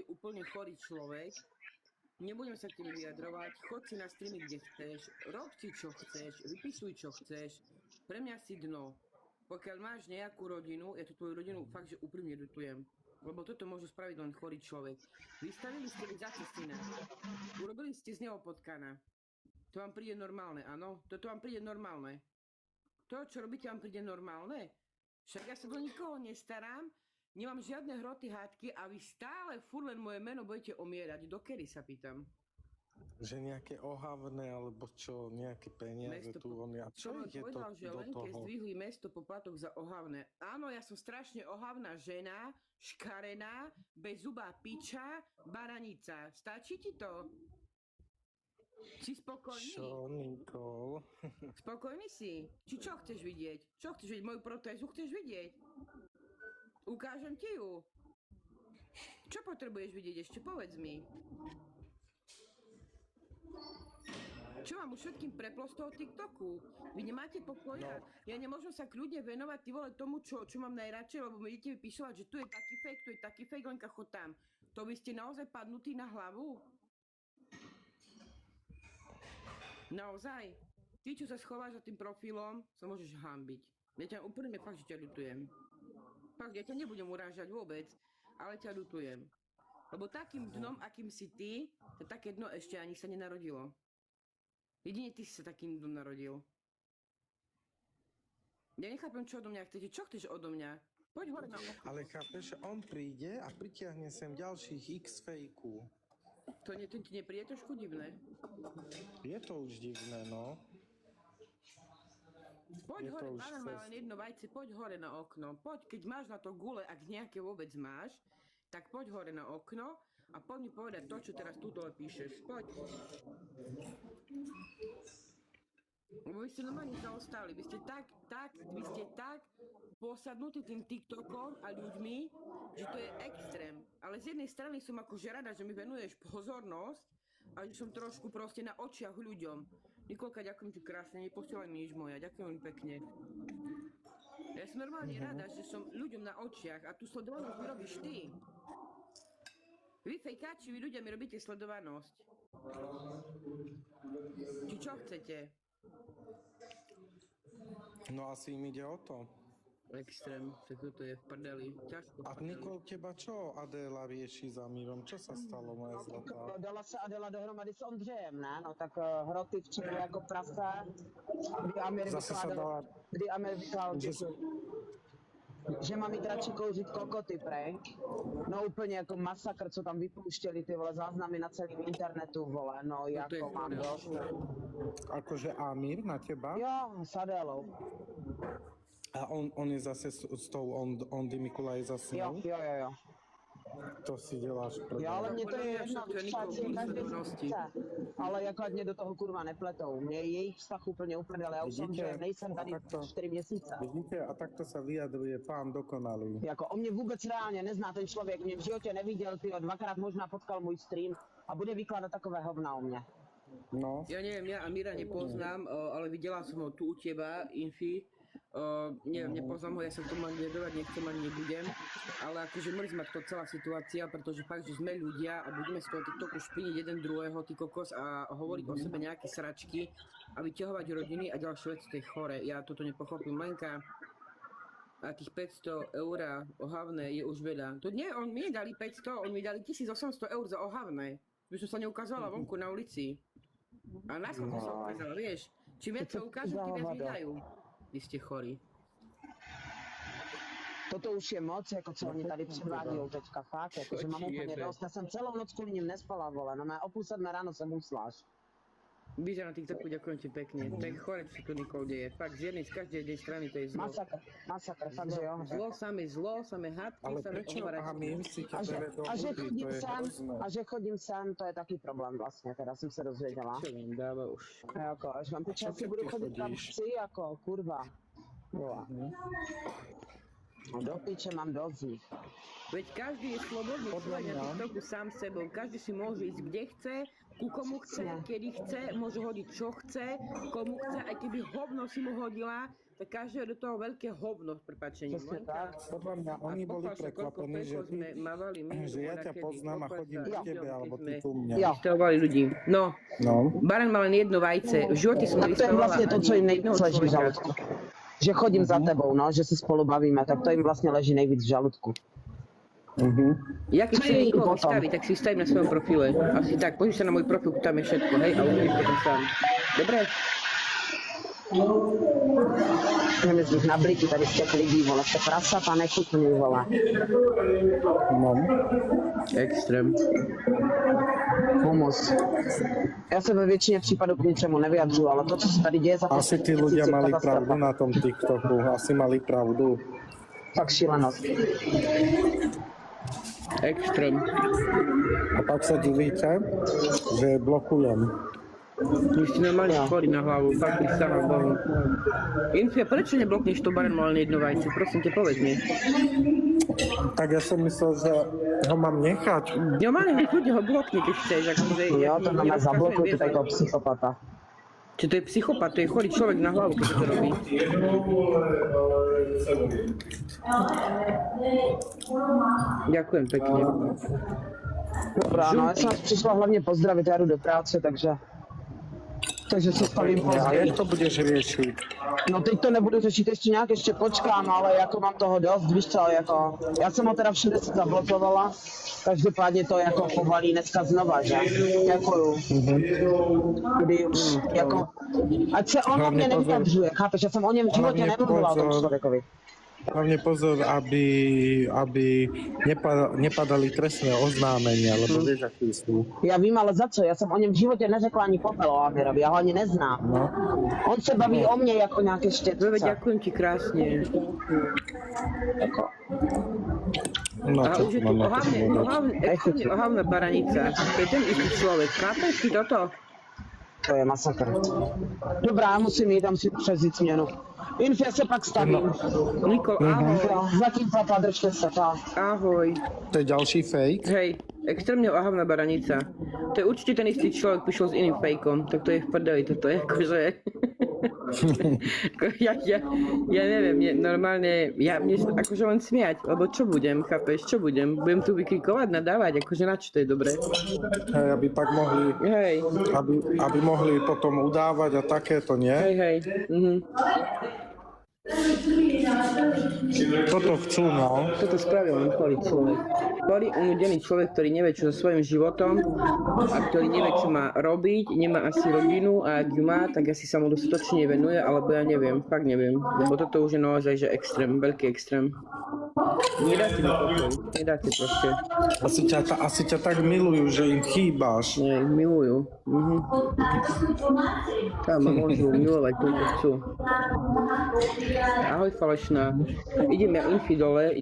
úplne chorý človek. Nebudem sa k tebe vyjadrovať, chod si na streamy, kde chceš, rob si, čo chceš, vypisuj, čo chceš. Pre mňa si dno. Pokiaľ máš nejakú rodinu, ja tú tvoju rodinu fakt, že úprimne ľutujem. Lebo toto môže spraviť len chorý človek. Vystavili ste mi za syna. Urobili ste z neho potkana. To vám príde normálne, áno? Toto vám príde normálne. To, čo robíte, vám príde normálne? Však ja sa do nikoho nestarám, nemám žiadne hroty, hádky a vy stále furt len moje meno budete omierať. Dokedy sa pýtam? Že nejaké ohavné, alebo čo, nejaké peniaze tu on... A čo ide to povedal, že do Lenke toho? zdvihli mesto poplatok za ohavné. Áno, ja som strašne ohavná žena, škarená, bez zuba piča, baranica. Stačí ti to? Si spokojný? Čo, Nikol? Spokojný si? Či čo chceš vidieť? Čo chceš vidieť? Moju protézu chceš vidieť? Ukážem ti ju. Čo potrebuješ vidieť ešte? Povedz mi. Čo mám už všetkým preplo z toho TikToku? Vy nemáte pokoja? No. Ja nemôžem sa kľudne venovať ty vole tomu, čo mám najradšej, lebo mi idete vypísovať, že tu je taký fake, Lenka, chod tam. To by ste naozaj padnutí na hlavu? Naozaj? Ty, čo sa schováš za tým profilom, sa môžeš hanbiť. Ja ťa úplne fakt, že ťa ľutujem. Fakt, ja ťa nebudem urážať vôbec, ale ťa ľutujem. Lebo takým dnom, akým si ty, to také dno ešte ani sa nenarodilo. Jedine ty si sa takým dnom narodil. Ja nechápem, čo odo mňa chcete. Čo chceš odo mňa? Poď hore na okno. Ale chápeš, on príde a pritiahne sem ďalších x fejku. To ti nepríde trošku divné? Je to už divné, no. Poď hore, máme len jedno vajce, poď hore na okno. Poď, keď máš na to gule, ak nejaké vôbec máš, tak poď hore na okno a poď mi povedať to, čo teraz tu dole píšeš. Poď. Lebo vy ste normálne zaostali, vy ste tak posadnutí tým TikTokom a ľuďmi, že to je extrém. Ale z jednej strany som akože rada, že mi venuješ pozornosť a že som trošku proste na očiach ľuďom. Nikolka, ďakujem ti krásne, neposielaj mi nič moja, ďakujem mi pekne. Ja som normálne rada, že som ľuďom na očiach a tú sledovanosť mi robíš ty. Vy fejkáči, vy ľudia mi robíte sledovanosť. Či čo chcete? No asi im ide o to. Extrém, tak toto je v prdeli. Ťažko. A Nikol, teba čo Adéla rieši za Mírom? Čo sa stalo, moja zlatá? Dala se Adela dohromady s Ondřejem, ne? No tak hroty včera jako prasa, kdy Amir vykládal, že mám jít radši kouřit kokoty, prej. No úplně jako masakr, co tam vypouštěli ty vole záznamy na celém internetu, vole, no jako mám dost. Akože Amir na teba? Jo, s Adélou. A on je zase s tou Ondy Mikulaj zase? Jo. To si děláš prdel. Jo, ale mě to je jedno, každý chce. Ale jako ať mě do toho kurva nepletou. Mě je jejich vztah úplně uprdele. Já už jsem, že nejsem tady 4 měsíce. Vidíte, a takto sa vyjadruje pán dokonalý. Jako on mě vůbec reálně nezná ten člověk, mě v životě neviděl, tyjo, 2krát možná potkal můj stream a bude vykládat takové hovna o mě. No. Ja neviem, ja Amira nepoznám, ale videla som ho tu u teba, Infi. Neviem, nepoznám ho, ja sa k tomu ani vyjadrovať nechcem, ani nebudem, ale akože mrzí ma to celá situácia, pretože fakt, že sme ľudia a budeme z toho TikToku špiniť jeden druhého, ty kokos, a hovoriť o sebe nejaké sračky a vyťahovať rodiny a ďalšie veci, to je chore. Ja toto nepochopím. Lenka, a tých 500 eur ohavné je už veľa. To nie, on mi dali 500, on mi dali 1800 eur za ohavné. By som sa neukázala vonku na ulici. A na skôr som sa ukázala, vieš. Čím viac sa ukážu, tým viac mi dajú. Vy ste chorí. Toto už je moc, jako co oni tady předvádějí teďka, fakt, jakože mám úplně dost. Já jsem celou noc kvůli ním nespala, vole, no o 7:30 ráno jsem usla. Víš, na TikToku, ďakujem ti pekne. To je chore, čo tu Nikol deje. Fakt, z každej jednej strany to je zlo. Masakr, fakt, že jo. Zlo, samé hádky, ale samé ohovarečky. A že chodím sem, to je taky problém vlastně, teda jsem se dozvěděla. Čo vám dáva už? Jako, až mám počas si budu chodit tam psi, jako, kurva. Jo. No do piče, mám dosť z nich. Veď každý je slobodný človek na TikToku sám sebou, každý si môže ísť kde chce, ku komu chce, kedy chce, môže hodiť čo chce, komu chce, aj keby hovno si mu hodila, tak každý je do toho veľké hovno s prepáčením. Presne tak. Podľa mňa oni boli prekvapení, že ja ťa poznám a chodím k tebe, alebo ty ku mne. Jo. Vystavovali ľudí. No, Baran mal len jedno vajce, v živote som Tak to je nevystavovala vlastne to, čo im ani nejvíc jedného leží v človeka. žalúdku. Že chodím za tebou, no, že sa spolu bavíme, tak to im vlastne leží nejvíc v žalúdku. Ja keď Čo chcem je niekoho potom? vystaviť, tak si stavím na svojom profile. Asi tak, pozri sa na môj profil, tam je všetko, hej, a uvidíš potom sám. Dobre? Ideme z nich na bliky, tady ste lidí, vole, ste prasata, nechutný, vole. No. Extrém. Humus. Ja sa ve väčšine případů k ničemu nevyjadřuju, ale to, co sa tady deje za Asi tí ľudia mali pravdu na tom TikToku, asi mali pravdu. Fakt šílenosť. Extrém. A pak sa divíte, že blokujem. Vy ste normálne chorí na hlavu, fakt ich stáva Bohu. Infia, prečo neblokneš to Baran mal len jedno vajce? Prosím te, povedz mi. Tak ja som myslel, že ho mám nechať. Normálne ho kľudne ho blokni, keď chceš, akože... Jo, to nám zablokujte takého psychopata. Čiže to je psychopat, to je chorý človek na hlavu, keď to robí. Ďakujem pekne. Dobrá, no ja som vás prišla hlavne pozdraviť, ja jdu do práce, takže se stavím A později. jak to budeš riešiť? No teď to nebudu řešit ještě nějak, ještě počkám, ale jako mám toho dost, víš co, jako, já jsem ho teda všude zablokovala, každopádně to jako povalí dneska znova, že? Děkuju. Kdy už, jako, ať se on o mě nevyjadřuje, chápeš, já jsem o něm v životě Hlavně nemluvila o tom pozor. člověkovi. Hlavne pozor, aby nepadali trestné oznámenia, lebo vieš, aký sú. Já vím, ale za co? Já jsem o něm v životě neřekla ani popel o Amirovi, já ho ani neznám. No. On se baví o mně jako nějaké štětce. Ďakujem ti krásne. Jako. No, A čo už je tu mám na to povedať? extrémne ohavná baranica. To je ten istý človek, chápeš ty toto? To je masakr. Dobrá, já musím jít, tam si přezít směnu. Infia se pak stavím. Nikol, ahoj. Jo, zatím papa, držte se, čau. Ahoj. To je ďalší fake? Hej, extrémne ohavná baranica. To je určite ten istý človek, prišiel s iným fejkom, tak to je v prdeli, toto je akože... ja neviem, normálne, mne sa akože len smiať, lebo čo budem, chápeš, čo budem? Budem tu vykrikovať, nadávať, akože na čo to je dobré? Hej, aby pak mohli, Hej, aby mohli potom udávať a takéto, nie? hej, Toto chcú, no. Toto spravil len chorý človek. Chorý, unudený človek, ktorý nevie, čo so svojím životom a ktorý nevie, čo má robiť, nemá asi rodinu a ak ju má, tak asi sa mu dostatočne venuje, alebo ja neviem, fakt neviem. Lebo toto už je naozaj, že extrém, veľký extrém. Nedáte mi pokoj, nedáte proste. Asi ťa tak milujú, že im chýbaš. Nie, milujú. Tam ma môžu milovať, koľko chcú. Ahoj falošná. Idem ja infi dole.